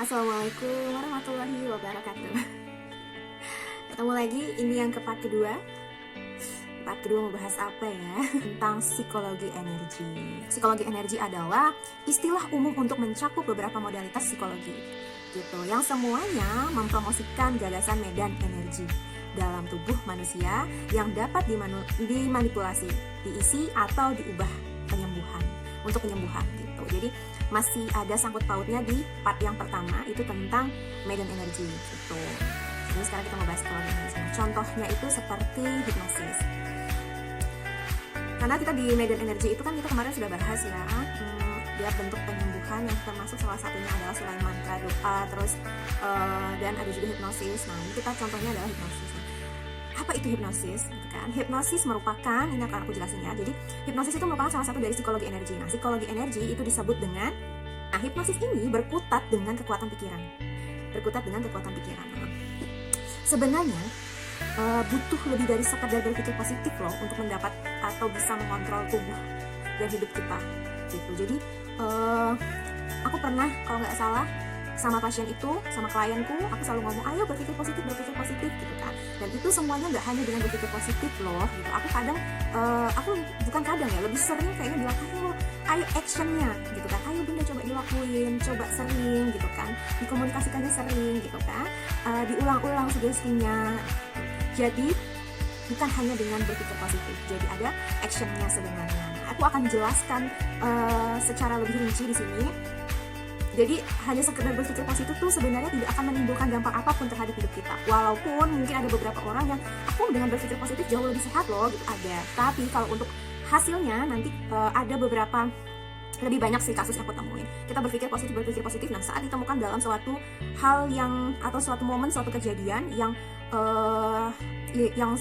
Assalamualaikum warahmatullahi wabarakatuh. Ketemu lagi, ini yang ke part kedua. Part kedua mau bahas apa ya? Tentang psikologi energi. Psikologi energi adalah istilah umum untuk mencakup beberapa modalitas psikologi gitu, yang semuanya mempromosikan gagasan medan energi dalam tubuh manusia yang dapat dimanipulasi, diisi atau diubah untuk penyembuhan gitu. Jadi masih ada sangkut pautnya di part yang pertama, itu tentang medan energi gitu. Jadi sekarang kita mau bahas psikologi energi. Contohnya itu seperti hipnosis. Karena kita di medan energi itu kan kita kemarin sudah bahas ya, dia bentuk penyembuhan yang termasuk salah satunya adalah selain mantra, doa, terus dan ada juga hipnosis. Nah ini kita contohnya adalah hipnosis. Apa itu hipnosis? Gitu kan? Hipnosis merupakan, ini akan aku jelasin ya. Jadi hipnosis itu merupakan salah satu dari psikologi energi. Nah psikologi energi itu disebut dengan, nah hipnosis ini berkutat dengan kekuatan pikiran. Sebenarnya butuh lebih dari sekadar berpikir positif loh untuk mendapat atau bisa mengontrol tubuh dan hidup kita gitu. Jadi aku pernah, kalau nggak salah, sama pasien itu, sama klienku, aku selalu ngomong, ayo berpikir positif gitu kan. Dan itu semuanya nggak hanya dengan berpikir positif loh gitu. Aku kadang, aku bukan kadang ya, lebih sering kayaknya bilang, ayo actionnya gitu kan. Ayo bunda coba dilakuin, coba sering gitu kan. Dikomunikasikannya sering gitu kan. Diulang-ulang sugestinya. Jadi bukan hanya dengan berpikir positif, jadi ada actionnya sebenarnya. Aku akan jelaskan secara lebih rinci di sini. Jadi hanya sekedar berpikir positif tuh sebenarnya tidak akan menimbulkan dampak apapun terhadap hidup kita. Walaupun mungkin ada beberapa orang yang aku dengan berpikir positif jauh lebih sehat loh gitu, ada. Tapi kalau untuk hasilnya nanti ada beberapa, lebih banyak sih kasus yang aku temuin. Kita berpikir positif, nah saat ditemukan dalam suatu hal yang, atau suatu momen, suatu kejadian yang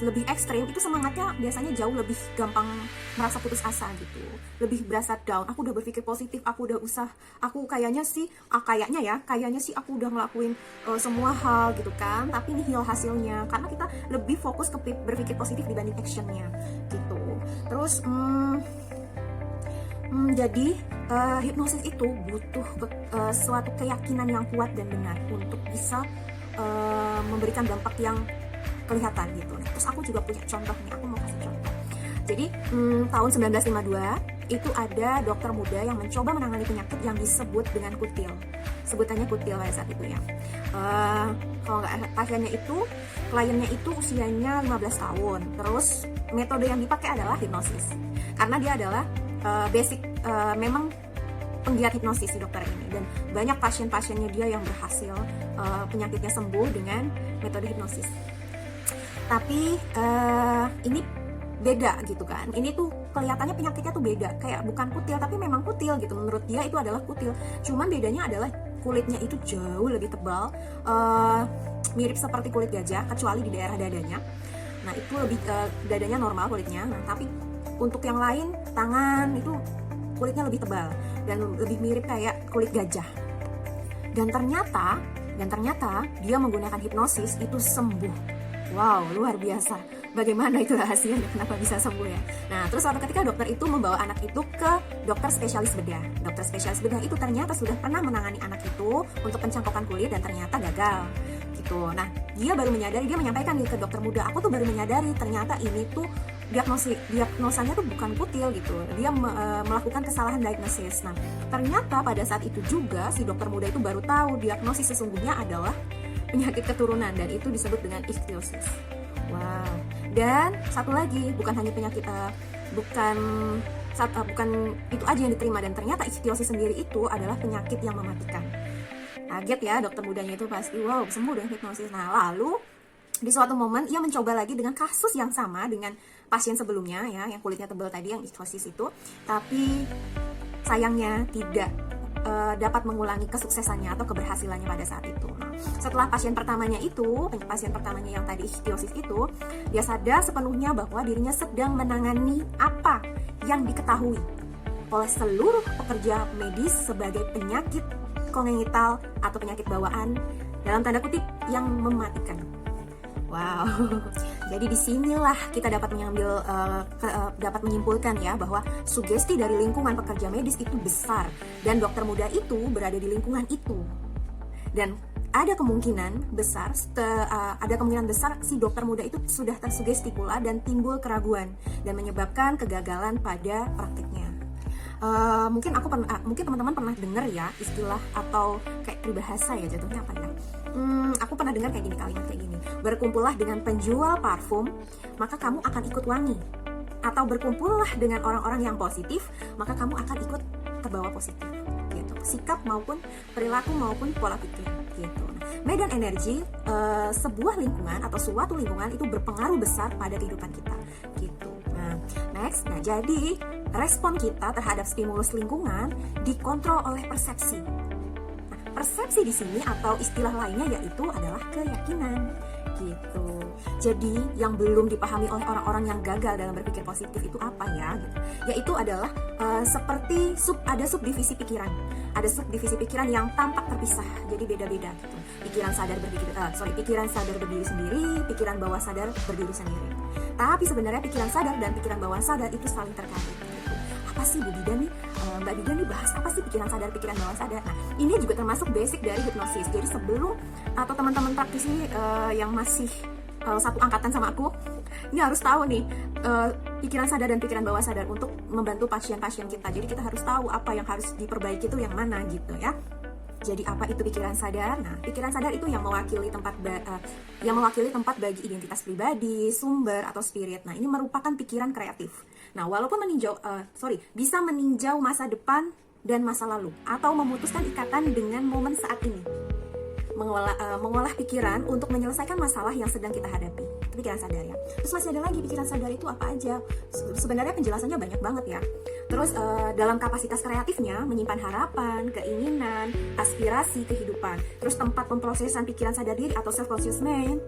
lebih ekstrim, itu semangatnya biasanya jauh lebih gampang merasa putus asa gitu, lebih berasa down. Aku udah berpikir positif, aku kayaknya sih aku udah ngelakuin semua hal gitu kan, tapi nihil hasilnya, karena kita lebih fokus ke berpikir positif dibanding actionnya gitu. Terus jadi hipnosis itu butuh suatu keyakinan yang kuat dan benar untuk bisa memberikan dampak yang kelihatan gitu. Nah, terus aku juga punya contohnya, aku mau kasih contoh. Jadi tahun 1952 itu ada dokter muda yang mencoba menangani penyakit yang disebut dengan kutil. Sebutannya kutil pada saat itu ya. Kalau nggak, kliennya itu usianya 15 tahun. Terus metode yang dipakai adalah hipnosis. Karena dia adalah memang penggiat hipnosis si dokter ini, dan banyak pasien-pasiennya dia yang berhasil penyakitnya sembuh dengan metode hipnosis. Tapi ini beda gitu kan, ini tuh kelihatannya penyakitnya tuh beda, kayak bukan kutil tapi memang kutil gitu, menurut dia itu adalah kutil, cuman bedanya adalah kulitnya itu jauh lebih tebal, mirip seperti kulit gajah kecuali di daerah dadanya. Nah itu lebih dadanya normal kulitnya, nah tapi untuk yang lain, tangan itu kulitnya lebih tebal dan lebih mirip kayak kulit gajah. Dan ternyata dia menggunakan hipnosis itu sembuh. Wow, luar biasa. Bagaimana itu rahasianya, kenapa bisa sembuh ya? Nah, terus suatu ketika dokter itu membawa anak itu ke dokter spesialis bedah. Dokter spesialis bedah itu ternyata sudah pernah menangani anak itu untuk pencangkokan kulit dan ternyata gagal. Gitu. Nah, dia menyampaikan ke dokter muda, aku tuh baru menyadari ternyata ini tuh diagnosanya tuh bukan kutil gitu. Dia melakukan kesalahan diagnosis. Nah, ternyata pada saat itu juga si dokter muda itu baru tahu diagnosis sesungguhnya adalah penyakit keturunan, dan itu disebut dengan ichthyosis. Wow. Dan satu lagi, bukan hanya penyakit bukan itu aja yang diterima, dan ternyata ichthyosis sendiri itu adalah penyakit yang mematikan. Kaget ya dokter mudanya itu, pasti wow sembuh dengan hipnosis. Nah lalu di suatu momen ia mencoba lagi dengan kasus yang sama dengan pasien sebelumnya ya, yang kulitnya tebal tadi, yang ichthyosis itu, tapi sayangnya tidak dapat mengulangi kesuksesannya atau keberhasilannya pada saat itu. Nah, setelah pasien pertamanya yang tadi ichthyosis itu, dia sadar sepenuhnya bahwa dirinya sedang menangani apa yang diketahui oleh seluruh pekerja medis sebagai penyakit kongenital atau penyakit bawaan dalam tanda kutip yang mematikan. Wow. Jadi disinilah kita dapat menyimpulkan ya bahwa sugesti dari lingkungan pekerja medis itu besar, dan dokter muda itu berada di lingkungan itu. Dan ada kemungkinan besar si dokter muda itu sudah tersugesti pula dan timbul keraguan dan menyebabkan kegagalan pada praktiknya. Mungkin teman-teman pernah dengar ya istilah atau kayak peribahasa ya, jatuhnya apa ya? Aku pernah dengar kayak gini, kalimat kayak gini. Berkumpullah dengan penjual parfum, maka kamu akan ikut wangi. Atau berkumpullah dengan orang-orang yang positif, maka kamu akan ikut terbawa positif. Gitu. Sikap maupun perilaku maupun pola pikir. Gitu. Medan energi, sebuah lingkungan atau suatu lingkungan itu berpengaruh besar pada kehidupan kita. Gitu. Nah, jadi respon kita terhadap stimulus lingkungan dikontrol oleh persepsi. Nah, persepsi di sini atau istilah lainnya yaitu adalah keyakinan. Gitu. Jadi yang belum dipahami oleh orang-orang yang gagal dalam berpikir positif itu apa ya? Gitu. Yaitu adalah seperti ada subdivisi pikiran. Ada subdivisi pikiran yang tampak terpisah, jadi beda-beda gitu. Pikiran sadar berdiri sendiri, pikiran bawah sadar berdiri sendiri. Tapi sebenarnya pikiran sadar dan pikiran bawah sadar itu saling terkait. Gitu. Apa sih Bu Dida nih? Mbak Dida nih bahas apa sih pikiran sadar, pikiran bawah sadar? Nah, ini juga termasuk basic dari hipnosis. Jadi sebelum atau teman-teman praktisi yang masih satu angkatan sama aku, ini harus tahu nih pikiran sadar dan pikiran bawah sadar untuk membantu pasien-pasien kita. Jadi kita harus tahu apa yang harus diperbaiki itu yang mana gitu ya. Jadi apa itu pikiran sadar? Nah, pikiran sadar itu yang mewakili tempat bagi identitas pribadi, sumber atau spirit. Nah, ini merupakan pikiran kreatif. Nah, walaupun bisa meninjau masa depan dan masa lalu atau memutuskan ikatan dengan momen saat ini. Mengolah pikiran untuk menyelesaikan masalah yang sedang kita hadapi. Itu pikiran sadar ya. Terus masih ada lagi pikiran sadar itu apa aja? Sebenarnya penjelasannya banyak banget ya. Terus dalam kapasitas kreatifnya menyimpan harapan, keinginan, aspirasi kehidupan. Terus tempat pemprosesan pikiran sadar diri atau self-conscious mind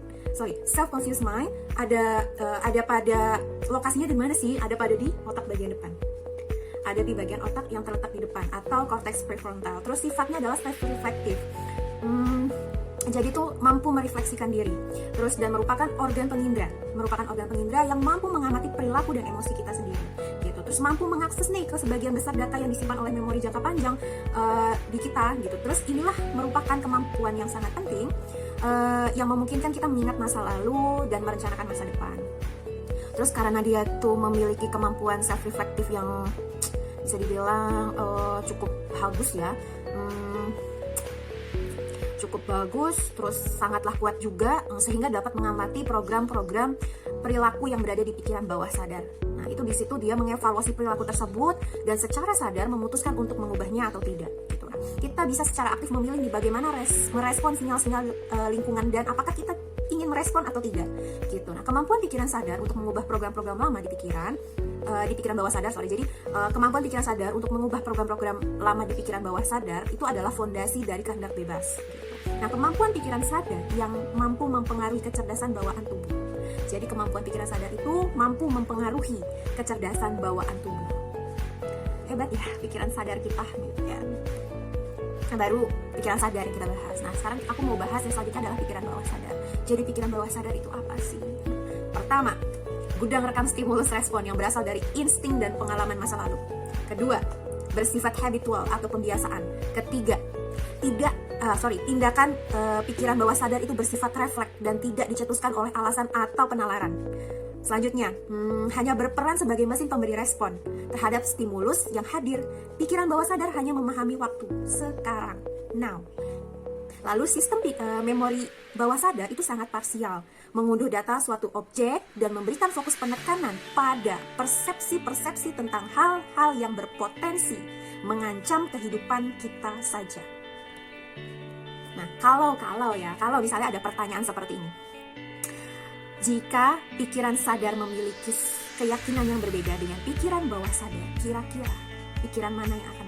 ada pada lokasinya di mana sih? Ada pada di otak bagian depan. Ada di bagian otak yang terletak di depan atau cortex prefrontal. Terus sifatnya adalah self-reflective. Jadi itu mampu merefleksikan diri. Terus dan merupakan organ pengindra yang mampu mengamati perilaku dan emosi kita sendiri. Gitu. Terus mampu mengakses nih ke sebagian besar data yang disimpan oleh memori jangka panjang di kita. Gitu. Terus inilah merupakan kemampuan yang sangat penting yang memungkinkan kita mengingat masa lalu dan merencanakan masa depan. Terus karena dia tuh memiliki kemampuan self-reflective yang bisa dibilang cukup bagus ya. Cukup bagus, terus sangatlah kuat juga sehingga dapat mengamati program-program perilaku yang berada di pikiran bawah sadar. Nah, itu di situ dia mengevaluasi perilaku tersebut dan secara sadar memutuskan untuk mengubahnya atau tidak. Gitu. Nah, kita bisa secara aktif memilih bagaimana merespon sinyal-sinyal lingkungan dan apakah kita ingin merespon atau tidak. Gitu. Nah, kemampuan pikiran sadar untuk mengubah program-program lama di pikiran bawah sadar. Jadi kemampuan pikiran sadar untuk mengubah program-program lama di pikiran bawah sadar itu adalah fondasi dari kehendak bebas. Gitu. Nah, kemampuan pikiran sadar yang mampu mempengaruhi kecerdasan bawaan tubuh. Jadi kemampuan pikiran sadar itu mampu mempengaruhi kecerdasan bawaan tubuh. Hebat ya pikiran sadar kita gitu kan. Nah, baru pikiran sadar yang kita bahas. Nah, sekarang aku mau bahas yang selanjutnya adalah pikiran bawah sadar. Jadi pikiran bawah sadar itu apa sih? Pertama, gudang rekam stimulus respon yang berasal dari insting dan pengalaman masa lalu. Kedua, bersifat habitual atau pembiasaan. Ketiga, tindakan pikiran bawah sadar itu bersifat refleks dan tidak dicetuskan oleh alasan atau penalaran. Selanjutnya, hanya berperan sebagai mesin pemberi respon terhadap stimulus yang hadir. Pikiran bawah sadar hanya memahami waktu sekarang, now. Lalu sistem memori bawah sadar itu sangat parsial, mengunduh data suatu objek dan memberikan fokus penekanan pada persepsi-persepsi tentang hal-hal yang berpotensi mengancam kehidupan kita saja. Nah, kalau misalnya ada pertanyaan seperti ini. Jika pikiran sadar memiliki keyakinan yang berbeda dengan pikiran bawah sadar, kira-kira pikiran mana yang akan